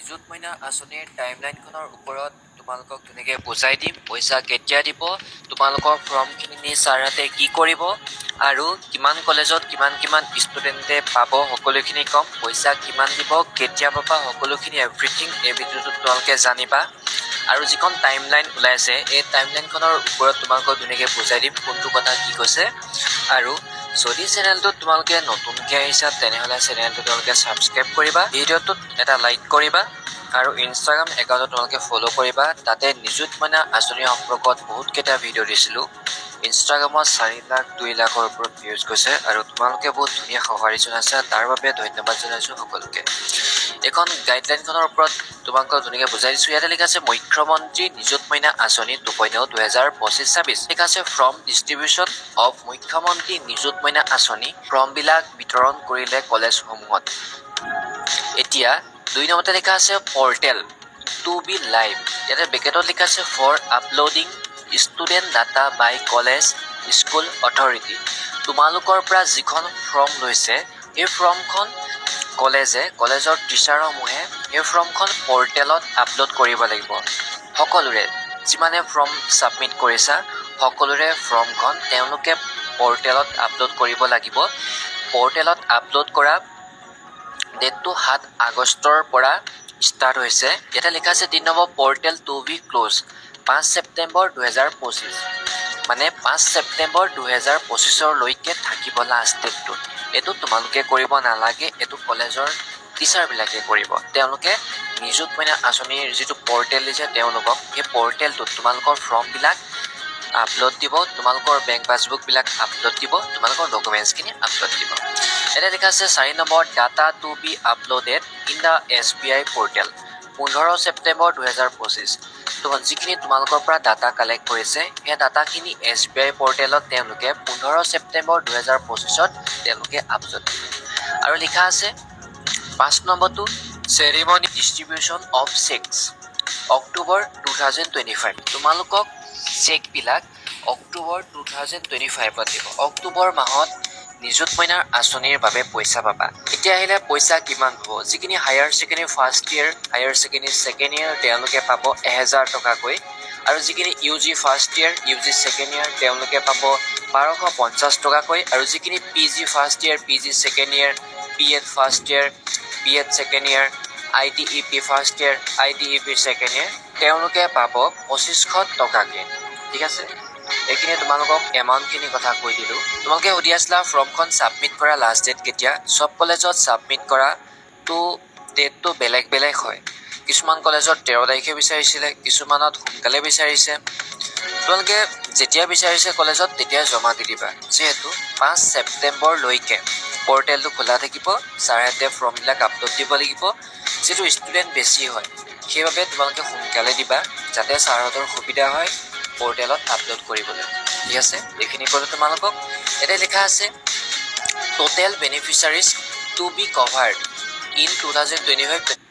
নিযুত মইনা আঁচনিৰ টাইমলাইনখনৰ ওপৰত তোমালোকক ধুনীয়াকৈ বুজাই দিম। পইচা কেতিয়া দিব, তোমালোকৰ ফৰ্মখিনি নি ছাৰহঁতে কি কৰিব আৰু কিমান কলেজত কিমান ষ্টুডেণ্টে পাব সকলোখিনি ক'ম। পইচা কিমান দিব, কেতিয়া পাবা, সকলোখিনি এভৰিথিং এই ভিডিঅ'টোত তোমালোকে জানিবা। আৰু যিখন টাইমলাইন ওলাইছে এই টাইমলাইনখনৰ ওপৰত তোমালোকক ধুনীয়াকৈ বুজাই দিম কোনটো কথা কি কৈছে। আৰু যদি চেনেলটোত তোমালোকে নতুনকৈ আহিছা তেনেহ'লে চেনেলটো তোমালোকে ছাবস্ক্ৰাইব কৰিবা, ভিডিঅ'টোত এটা লাইক কৰিবা আৰু ইনষ্টাগ্ৰাম একাউণ্টত তোমালোকে ফ'ল' কৰিবা। তাতে নিযুত মইনা আঁচনিৰ সম্পৰ্কত বহুতকেইটা ভিডিঅ' দিছিলোঁ। ইনষ্টাগ্ৰামত 4 লাখ 2 লাখৰ ওপৰত ভিউজ গৈছে আৰু তোমালোকে বহুত ধুনীয়া সঁহাৰি জনাইছা, তাৰ বাবে ধন্যবাদ জনাইছোঁ সকলোকে। এইখন গাইডলাইনখনৰ ওপৰত তোমালোকক ধুনীয়াকৈ বুজাই দিছোঁ। ইয়াতে লিখা আছে মুখ্যমন্ত্ৰী নিযুত মইনা আঁচনি 2.0 2025-26 লিখা আছে ফৰ্ম ডিষ্ট্ৰিবিউচন অফ মুখ্যমন্ত্ৰী নিযুত মইনা আঁচনি ফৰ্মবিলাক বিতৰণ কৰিলে কলেজসমূহত। এতিয়া 2 নম্বৰতে লিখা আছে পৰ্টেল টু বি লাইভ। ইয়াতে ব্ৰেকেটত লিখা আছে for uploading student data by college school authority. তোমালোকৰ পৰা যিখন ফৰ্ম লৈছে এই ফৰ্মখন কলেজৰ টিচাৰসমূহে এই ফৰ্মখন পৰ্টেলত আপলোড কৰিব লাগিব। সকলোৰে যিমানে ফৰ্ম ছাবমিট কৰিছা সকলোৰে ফৰ্মখন তেওঁলোকে পৰ্টেলত আপলোড কৰিব লাগিব। পৰ্টেলত আপলোড কৰা ডেটটো 7 আগষ্টৰ পৰা ষ্টাৰ্ট হৈছে। ইয়াতে লিখা আছে 3 number portal to be close 5 September 2025, মানে 5 ছেপ্টেম্বৰ 2025লৈকে থাকিব লাষ্ট ডেটটো। এইটো তোমালোকে কৰিব নালাগে, এইটো কলেজৰ টিচাৰবিলাকে কৰিব। তেওঁলোকে নিযুত মইনা আঁচনিৰ যিটো পৰ্টেল দিছে তেওঁলোকক সেই পৰ্টেলটোত তোমালোকৰ ফৰ্মবিলাক আপলোড দিব, তোমালোকৰ বেংক পাছবুকবিলাক আপলোড দিব, তোমালোকৰ ডকুমেণ্টছখিনি আপলোড দিব। এতিয়া লিখা আছে 4 number data to be uploaded in the SBI portal 15 September 2025। যিখিনি তোমালোকৰ পৰা ডাটা কালেক্ট কৰিছে সেই ডাটাখিনি SBI পৰ্টেলত তেওঁলোকে 15 ছেপ্টেম্বৰ 2025ত তেওঁলোকে আপলোড দিব। আৰু লিখা আছে 5 নম্বৰটো চেৰিমনি ডিষ্ট্ৰিবিউচন অফ চেকছ অক্টোবৰ 2025। তোমালোকক চেকবিলাক অক্টোবৰ 2025ত দিব। অক্টোবৰ মাহত নিযুত মইনাৰ আঁচনিৰ বাবে পইচা পাবা। এতিয়া আহিলে পইচা কিমান হ'ব। যিখিনি higher secondary first year, higher secondary second year তেওঁলোকে পাব 1000 টকাকৈ। আৰু যিখিনি UG first year, UG second year তেওঁলোকে পাব 1250 টকাকৈ। আৰু যিখিনি PG first year, PG second year, BEd first year, BEd second year, ITEP first year, ITEP second year তেওঁলোকে পাব 2500 টকাকৈ। ঠিক আছে, এইখিনি তোমালোকক এমাউণ্টখিনি কথা কৈ দিলোঁ। তোমালোকে সুধি আছিলা ফৰ্মখন ছাবমিট কৰা লাষ্ট ডেট কেতিয়া। চব কলেজত ছাবমিট কৰাটো ডেটটো বেলেগ বেলেগ হয়। কিছুমান কলেজত 13 তাৰিখে বিচাৰিছিলে, কিছুমানত সোনকালে বিচাৰিছে। তোমালোকে যেতিয়া বিচাৰিছে কলেজত তেতিয়াই জমা দি দিবা, যিহেতু 5 ছেপ্টেম্বৰলৈকে পৰ্টেলটো খোলা থাকিব। ছাৰহঁতে ফৰ্মবিলাক আপলোড দিব লাগিব। যিটো ষ্টুডেণ্ট বেছি হয় সেইবাবে তোমালোকে সোনকালে দিবা যাতে ছাৰহঁতৰ সুবিধা হয় পৰ্টেলত আপলোড কৰিবলৈ। ঠিক আছে, এইখিনি ক'লোঁ তোমালোকক। এতিয়া লিখা আছে total beneficiaries to be covered in 2025